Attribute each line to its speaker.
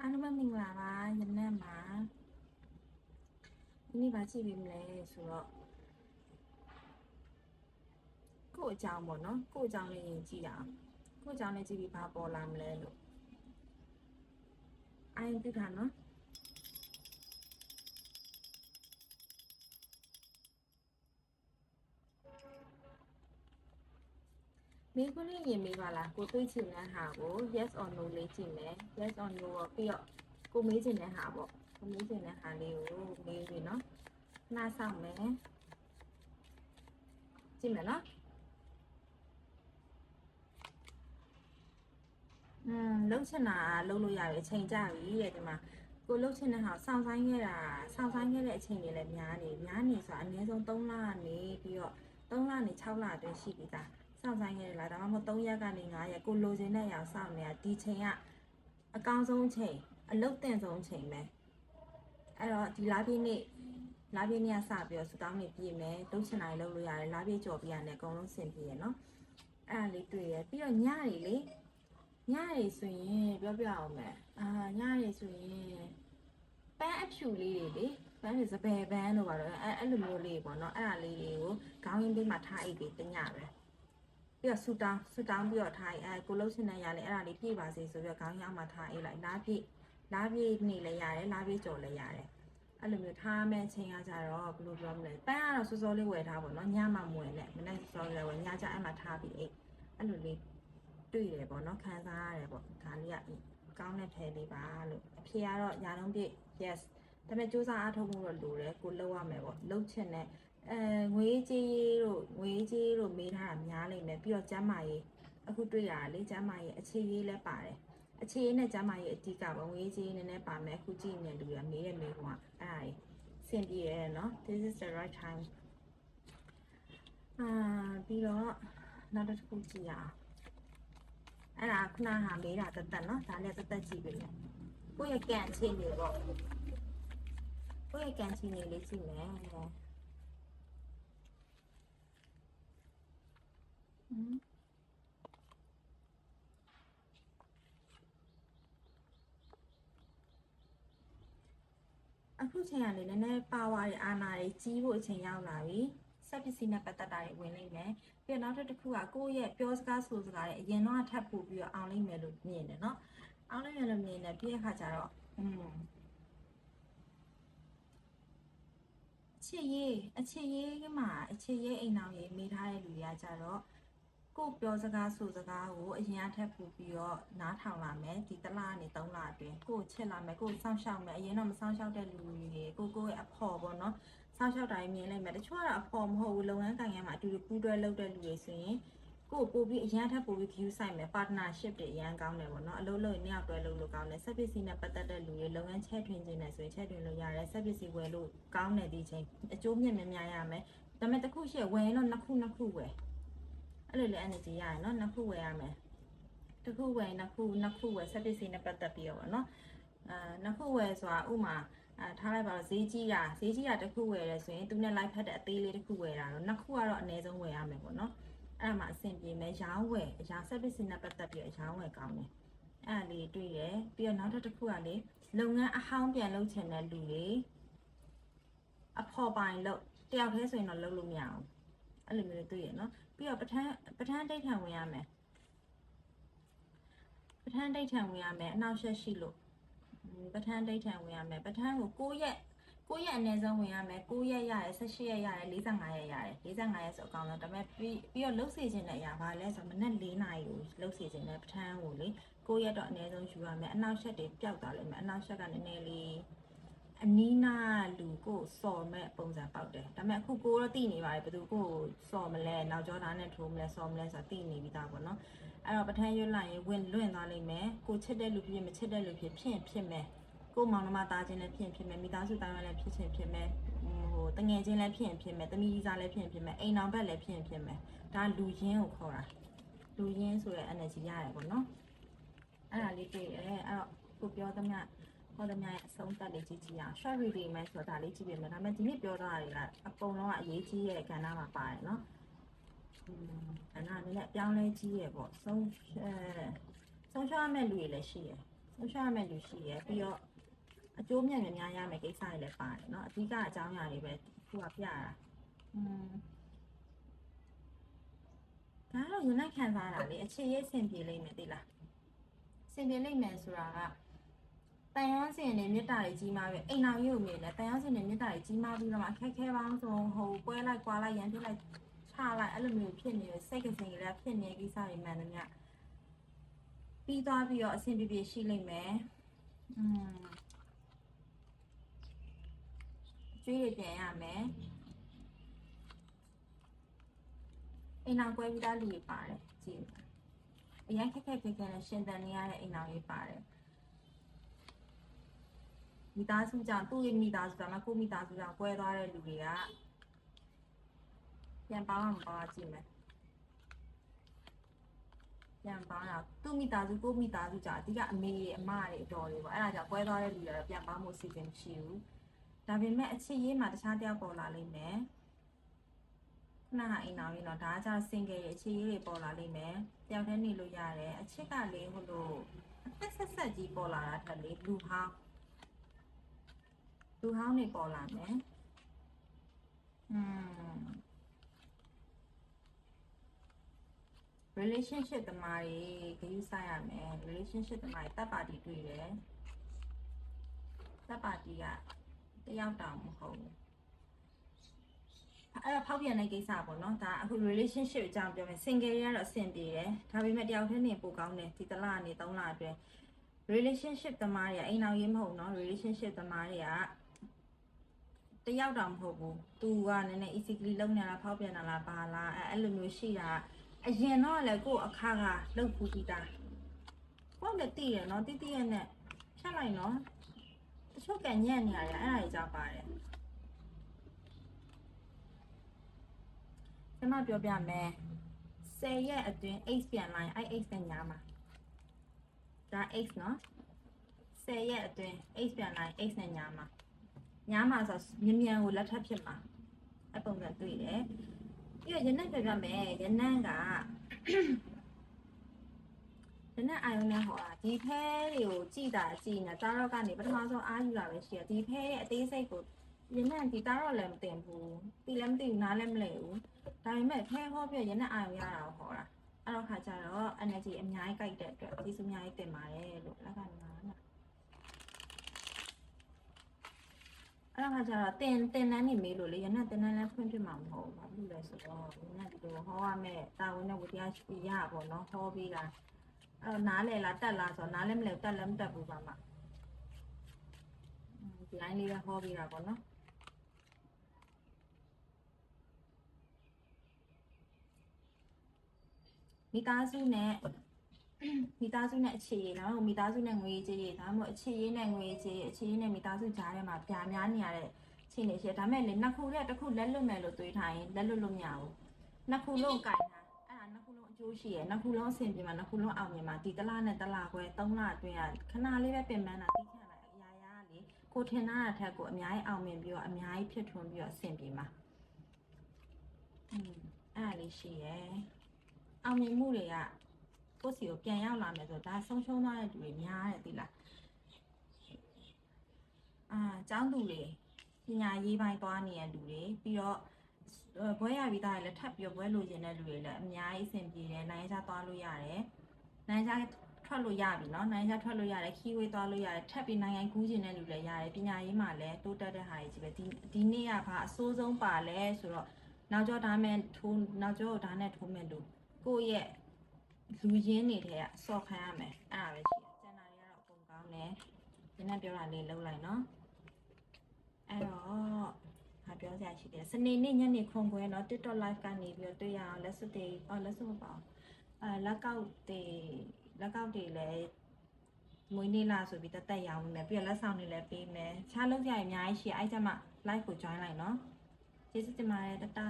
Speaker 1: အားလုံးပဲမင်္ဂလာပါယနေ့မှာဒီနေ့ပါကြည့်ပေးမလဲဆိုတော့ကို့အကြောင်းပေါ့နော်ကို့အကြောင်းလေးရင်ကြည့်တာကို့အကြောင်းလေးကြည့်ပြီးဘာပေါ်လာမလဲလို့အာရုံပြုထားနော်မိခွန်းလေးရင်မေးပါလားကိုတွေးချင်တဲ့ဟာကို yes or no လေးကြည့်မယ် yes or no တော့ပြီးတော့ကိုမေးချင်တဲ့ဟာပေါ့ကိုမေးချင်တဲ့ဟာလေးကိုမေးပြီနော်နှာဆောင်မယ်ကြည့်မယ်နော်လှုပ်ချင်တာလှုပ်လို့ရပြီအချိန်ကြပြီတဲ့ဒီမှာကိုလှုပ်ချင်တဲ့ဟာစောင့်ဆိုင်ခဲ့တဲ့အချိန်တွေလည်းများနေဆိုတာအနည်းဆုံး3လနေပြီးတော့3လနေ6လအတွင်းရှိပြီသားစောင့်ဆိုင်ခဲ့ရလားဒါမှမဟုတ်3ရက်ကနေ9ရက်ကိုလိုချင်တဲ့ရောင်စောင့်နေတာဒီချိန်ကအကောင်းဆုံးချိန်အလုပ်တင်ဆုံးချိန်ပဲအဲ့တော့ဒီလားပြည့်နေ့ကစပြီးတော့စတောင်းနေပြည့်မယ်လှုပ်ချင်တာလှုပ်လို့ရတယ်လားပြည့်ကြော်ပြရတယ်အကုန်လုံးဆင်ပြေရနော်အဲ့ဒါလေးတွေ့ရပြီးတော့ညရီလေညရီဆိုရင်ပြောပြအောင်မယ်ညရီဆိုရင်ပန်းအဖြူလေးတွေလေပန်းတွေစပယ်ပန်းတို့ပါတော့အဲ့လိုမျိုးလေးပေါ့နော်အဲ့ဒါလေးတွေကိုခေါင်းရင်းပေးမှထားအိတ်ပြီးတညပဲပြီးတော့ဆူတောင်းပြီးတော့ထားအိတ်ကိုလှုပ်ရှင်တဲ့ရလေအဲ့ဒါလေးပြည့်ပါစေဆိုပြီးတော့ခေါင်းရင်းအောင်မှထားအိတ်လိုက်လားပြည့်နေလည်းရတယ်လားပြည့်ကြော်လည်းရတယ်အဲ့လိုမျိုးထားမဲ့ချိန်ကကြတော့ဘယ်လိုပြောမလဲပန်းကတော့စောစောလေးဝယ်ထားပေါ့နော်ညမှမဝယ်နဲ့မနေ့စောစောလေးဝယ်ညကြအဲ့မှာထားပြီးအိတ်အဲ့လိုလေးတွေ့တယ်ပေါ့နော်ခံစားရတယ်ပေါ့ဒါလေးကကောင်းတဲ့ဖဲလေးပါလို့အဖေကတော့ညာလုံးပြည့် yes ဒါပေမဲ့စူးစမ်းအားထုတ်မှုတော့လိုတယ်ကိုလှုပ်ရမယ်ပေါ့လှုပ်ချင်တဲ့ငွေကြေးတို့မေးထားတာများလိမ့်မယ်ပြီးတော့ကျမ်းမာရေးအခုတွေ့ရတာလေကျမ်းမာရေးအခြေရေးလည်းပါတယ်အခြေရေးနဲ့ကျမ်းမာရေးအတိကပေါ့ငွေကြေးနည်းနည်းပါမယ်အခုကြည့်နေလူရမေးတဲ့မေးခွန်းကအဲ့ဒါစင်ပြေတယ်နော် this is the right time ပြီးတော့နောက်တစ်ခုကြည့်ရအောင်အဲ့ဒါခုနဟာမေးတာတသက်နော်ဒါလည်းတသက်ကြည့်ပြီလေကိုယ့်ရဲ့ကံအခြေအနေပေါ့ကိုယ့်ရဲ့ကံအခြေအနေလေးကြည့်မယ်အခုချိန်ကလေနည်းနည်းပါဝါတွေအာဏာတွေကြီးဖို့အချိန်ရောက်လာပြီစက်ပစ္စည်းနဲ့ပတ်သက်တာတွေဝင်လိမ့်မယ်ပြီးတော့နောက်တစ်ခုကကိုယ့်ရဲ့ပြောစကားဆိုစကားတွေအရင်တော့ထပ်ပို့ပြီးတော့အောင်လိမ့်မယ်လို့မြင်တယ်နော်အောင်လိမ့်မယ်လို့မြင်တယ်ပြီးတဲ့အခါကျတော့အခြေရေးအိမ်အောင်ရေးမိထားတဲ့လူတွေကကြတော့ကိုပြောစကားဆိုစကားကိုအရင်အထက်ပို့ပြီးတော့နားထောင်လာမယ်ဒီတစ်လကနေ3လအတွင်းကိုချစ်လာမယ်ကိုစောင့်ရှောက်မယ်အရင်တော့မစောင့်ရှောက်တဲ့လူတွေကိုရဲ့အဖော်ပေါ့နော်စောင့်ရှောက်တာမြင်လိုက်မယ်တချို့ကတော့အဖော်မဟုတ်ဘူးလုပ်ငန်းကိုင်ငန်းမှာအတူတူပူးတွဲလုပ်တဲ့လူတွေဆိုရင်ကိုပို့ပြီးအရင်ထပ်ပို့ပြီး view ဆိုင်မယ် partnership တွေအရင်ကောင်းတယ်ပေါ့နော်အလုပ်လုပ်ရင်နှစ်ယောက်တွဲလုပ်လို့ကောင်းတယ်ဆက်ပစ္စည်းနဲ့ပတ်သက်တဲ့လူတွေလုပ်ငန်းချဲ့ထွင်ခြင်းနဲ့ဆိုရင်ချဲ့ထွင်လို့ရတယ်ဆက်ပစ္စည်းဝယ်လို့ကောင်းတယ်ဒီချိန်အကျိုးမြတ်များရမယ်ဒါပေမဲ့တစ်ခုရှိဝယ်ရင်တော့နှစ်ခုဝယ်အဲ့လိုလေ energy ရရနော်နှစ်ခုဝယ်ရမယ်တစ်ခုဝယ်နှစ်ခုဝယ်ဆက်ပစ္စည်းနဲ့ပတ်သက်ပြီးတော့ပေါ့နော်နှစ်ခုဝယ်ဆိုတာဥမာထားလိုက်ပါတော့ဈေးကြီးတာတစ်ခုဝယ်ရဲဆိုရင်သူနဲ့ live ဖတ်တဲ့အသေးလေးတစ်ခုဝယ်တာတော့နှစ်ခုကတော့အနည်းဆုံးဝယ်ရမယ်ပေါ့နော်အဲ့ဒါမှအဆင်ပြေမယ်ရောင်းဝယ်အရာဆက်ပစ္စည်းနဲ့ပတ်သက်ပြီးရောင်းဝယ်ကောင်းတယ်အဲ့ဒါလေးတွေ့ရပြီးတော့နောက်တစ်ခုကလေလုပ်ငန်းအဟောင်းပြန်လုပ်ချင်တဲ့လူတွေအဖော်ပိုင်လုပ်တယောက်တည်းဆိုရင်တော့လုပ်လို့မရအောင်အဲ့လိုမျိုးတွေ့ရနော်ပြီးတော့ပထန်းဒိတ်ထံဝင်ရမယ်အနှောက်အယှက်ရှိလို့ပထန်းဒိတ်ထံဝင်ရမယ်ပထန်းကို9ရက်အနည်းဆုံးဝင်ရမယ်9ရက်ရတယ်18ရက်ရတယ်45ရက်ရတယ်45ရက်ဆိုအကောင်းဆုံးဒါပေမဲ့ပြီးတော့လှုပ်စေခြင်းတဲ့အရာဘာလဲဆိုတော့မနက်4နာရီကိုလှုပ်စေခြင်းတဲ့ပထန်းကိုလေ9ရက်တော့အနည်းဆုံးယူရမယ်အနှောက်အယှက်တွေပျောက်သွားလိမ့်မယ်အနှောက်အယှက်ကနည်းနည်းလေးအနီးနာလူကိုစော်မဲ့ပုံစံပေါက်တယ်ဒါပေမဲ့အခုကိုတော့တိနေပါတယ်ဘယ်သူကိုစော်မလဲနောက်ကျောသားနဲ့ထိုးမလဲစော်မလဲဆိုတာတိနေပြီးသားပေါ့နော်အဲ့တော့ပထန်းရွတ်လိုက်ရင်ဝင်လွင့်သွားလိမ့်မယ်ကိုချစ်တဲ့လူဖြစ်မချစ်တဲ့လူဖြစ်မယ်ကိုမောင်နှမသားချင်းလည်းဖြစ်မယ်မိသားစုတိုင်းလည်းဖြစ်မယ်တငယ်ချင်းလည်းဖြစ်မယ်သမီးကြီးစားလည်းဖြစ်မယ်အိမ်အောင်ဘက်လည်းဖြစ်မယ်ဒါလူရင်းကိုခေါ်တာလူရင်းဆိုတဲ့ energy ရတယ်ပေါ့နော်အဲ့ဒါလေးတွေ့ရဲအဲ့တော့ကိုပြောသမျှဟောသမျှရဲ့အဆုံးသတ်လေးကြည့်အောင် short reading မယ်ဆိုတာလေးကြည့်ပြမယ်ဒါပေမဲ့ဒီနေ့ပြောတာတွေကအကုန်လုံးကအရေးကြီးရဲ့ကဏ္ဍမှာပါတယ်နော်ကဏ္ဍနည်းနည်းအပြောင်းလဲကြီးရဲ့ပေါ့ဆုံးရှုံးမဲ့လူတွေလည်းရှိရယ် လှုပ်ရှားရမယ့်လူရှိရယ်ပြီးတော့အကျိုးမြတ်များရမယ်ကိစ္စတွေလည်းပါတယ်เนาะအဓိကအကြောင်းအရာတွေပဲခုကပြတာဒါတော့ယနေ့ခံစားတာလေအခြေရေးအဆင်ပြေလိမ့်မယ်သိလားအဆင်ပြေလိမ့်မယ်ဆိုတာကတန်ရောစင်နေမြတ်တာတွေကြီးမားပြီအိမ်တော်ကြီးကိုမြင်တယ်တန်ရောစင်နေမြတ်တာတွေကြီးမားပြီးတော့မှအခက်ခဲပေါင်းစုံဟိုပွဲလိုက်ကွာလိုက်ရန်ပြလိုက်ချလိုက်အဲ့လိုမျိုးဖြစ်နေစိတ်ကစင်ကြီးလည်းဖြစ်နေကိစ္စတွေမှန်တယ်ညပြီးသွားပြီးတော့အဆင်ပြေပြေရှိလိမ့်မယ်ကျွေးရပြန်ရမယ်အိမ်တော်ကွဲပြီးသားလူတွေပါတယ်ကြည့်အရင်ခက်နဲ့ရှင်တန်နေရတဲ့အိမ်တော်ကြီးပါတယ်မိသားစုကြောင့်သူ့ရဲ့မိသားစုကြောင့်ကိုမိသားစုကြောင့်ကွဲသွားတဲ့လူတွေကပြန်ပေါင်းအောင်ပေါင်းကြည့်မယ်ပြန်ပေါင်းတော့သူ့မိသားစုကိုမိသားစုကြောင့်အဓိကအမေတွေအမတွေအတော်တွေပေါ့အဲ့ဒါကြောင့်ကွဲသွားတဲ့လူတွေတော့ပြန်ပေါင်းမှုစီစဉ်မရှိဘူးဒါပေမဲ့အချစ်ရေးမှာတခြားတယောက်ပေါ်လာလိမ့်မယ်ခုနကအိမ်တော်ကြီးတော့ဒါကကျစင်ကယ်ရဲ့အချစ်ရေးတွေပေါ်လာလိမ့်မယ်တယောက်တည်းနေလို့ရတယ်အချစ်ကလေဟိုလိုအသက်ဆက်ကြီးပေါ်လာတာထက်လေလူဟောင်းနေပေါ်လာမယ်relationship တမားတွေဂရုစိုက်ရမယ် relationship တမားတွေတပ်ပါတီတွေ့တယ်တပ်ပါတီကတယောက်တောင်မဟုတ်ဘူးအဲ့တော့ဖောက်ပြန်တဲ့ကိစ္စပေါ့နော်ဒါအခု relationship အကြောင်းပြောမယ် single တွေကတော့အဆင်ပြေတယ်ဒါပေမဲ့တယောက်တည်းနေပိုကောင်းတယ်ဒီတစ်လနေ3လအတွင်း relationship တမားတွေကအိမ်အောင်ရေးမဟုတ်နော် relationship တမားတွေကတယောက်တောင်မဟုတ်ဘူးသူကနည်းနည်း easily လုံနေတာဖောက်ပြန်တာလားဘာလားအဲ့လိုမျိုးရှိတာအရင်တော့လည်းကို့အခါကလှုပ်ဖူးပြီးသားကို့လည်းတည်ရနော်တည်ရနဲ့ဖြတ်လိုက်နော်တချို့ကန်ညံ့နေရတယ်အဲ့ဒါကြီးကြောက်ပါတယ်ကျွန်မပြောပြမယ်10ရက်အတွင်း X ပြန်လိုက်အဲ့ X နဲ့ညာမှာဒါ X နော်10ရက်အတွင်း X ပြန်လိုက် X နဲ့ညာမှာဆိုမြန်ကိုလက်ထပ်ဖြစ်မှာအပုံစံတွေ့တယ်ပြီးတော့ရနက်ပြောပြမယ်ရနက်ကရနက်အာယုံနဲ့ဟောတာဒီဖဲတွေကိုကြည်နေတာတော့ကနေပထမဆုံးအားယူတာပဲရှိတယ်ဒီဖဲရဲ့အသေးစိတ်ကိုရနက်ဒီတော့လည်းမတင်ဘူးတီလည်းမသိဘူးနားလည်းမလဲဘူးဒါပေမဲ့ဖဲဟောပြရနက်အာယုံရတာဟောတာအဲ့တော့ခါကျတော့ energy အများကြီးကြိုက်တဲ့အတွက်ဒီစုအများကြီးတင်ပါတယ်လို့လက်ကနေမှာနော်အဲ့တော့ခါကျတော့တင်တန်းနေမေးလို့လေရနက်တင်တန်းလည်းဖွင့်ပြမှာမဟုတ်ဘူးဘာလို့လဲဆိုတော့ရနက်ဒီလိုဟောရမယ်တာဝန်နဲ့ဝတရားရှိရပါတော့ဟောပြီးတာအဲ့တော့နားလေလားတက်လားဆိုတော့နားလည်းမလဲတက်လည်းမတက်ဘူးပါမှဒီတိုင်းလေးပဲဟောပြီးတာပေါ့နော်မိသားစုနဲ့အခြေရေးဒါမှမဟုတ်မိသားစုနဲ့ငွေကြေးဒါမှမဟုတ်အခြေရေးနဲ့ငွေကြေးအခြေရေးနဲ့မိသားစုကြားထဲမှာပြာများနေရတဲ့အခြေအနေရှိတယ်ဒါမဲ့လေနှစ်ခုနဲ့တစ်ခုလက်လွတ်မယ်လို့တွေးထားရင်လက်လွတ်လို့မရဘူးနှစ်ခုလုံးကင်တာအဲ့ဒါနှစ်ခုလုံးအကျိုးရှိရယ်နှစ်ခုလုံးအဆင်ပြေမှာနှစ်ခုလုံးအောင်မြင်မှာဒီတစ်လနဲ့တစ်လခွဲ3လအတွင်းကခဏလေးပဲပြင်ပန်းတာသိခံလိုက်အရာရာလေကိုထင်တာတဲ့ထက်ကိုအများကြီးအောင်မြင်ပြီးတော့အများကြီးဖြစ်ထွန်းပြီးတော့အဆင်ပြေမှာအဲ့ဒါလေးရှိရယ်အောင်မြင်မှုတွေကကိုယ့်စီကိုပြန်ရောက်လာမယ်ဆိုတော့ဒါဆုံးရှုံးသွားတဲ့လူတွေများတယ်သိလားကျောင်းသူတွေပညာရေးပိုင်းသွားနေတဲ့လူတွေပြီးတော့ဘွဲရပြီးသားလည်းထပ်ပြီးဘွဲလိုချင်တဲ့လူတွေလည်းအများကြီးအဆင်ပြေတယ်နိုင်ငံခြားသွားလို့ရတယ်နိုင်ငံခြားထွက်လို့ရပြီเนาะနိုင်ငံခြားထွက်လို့ရတယ်ခီးဝေးသွားလို့ရတယ်ထပ်ပြီးနိုင်ငံကူးချင်တဲ့လူလည်းရတယ်ပညာရေးမှာလည်းတိုးတက်တဲ့ဟာကြီးပဲဒီနေ့ကဘာအဆိုးဆုံးပါလဲဆိုတော့နောက်ကျောဓာတ်နဲ့ထိုးမယ်လို့ကိုယ့်ရဲ့လူရင်းနေတဲ့ကအစော့ခံရမယ်အဲ့ဒါပဲရှိတယ်ကျန်တာတွေကတော့အကုန်ကောင်းတယ်ဒီနေ့ပြောတာလေးလုံးလိုက်နော်အဲ့တော့ဟာပြောစရာရှိတယ်စနေနေ့ညနေခွန်ခွဲเนาะ TikTok live ကနေပြီးတော့တွေ့ရအောင်လက်စွပ်မပါဘူးလက်ကောက်တွေလည်းမွေးနေ့လာဆိုပြီးတက်ရောင်းမယ်ပြီးတော့လက်ဆောင်တွေလည်းပေးမယ်ခြားလုံးစရာအများကြီးရှိအဲ့ကြမှာ live ကို join လိုက်เนาะကျေးဇူးတင်ပါတယ်တတာ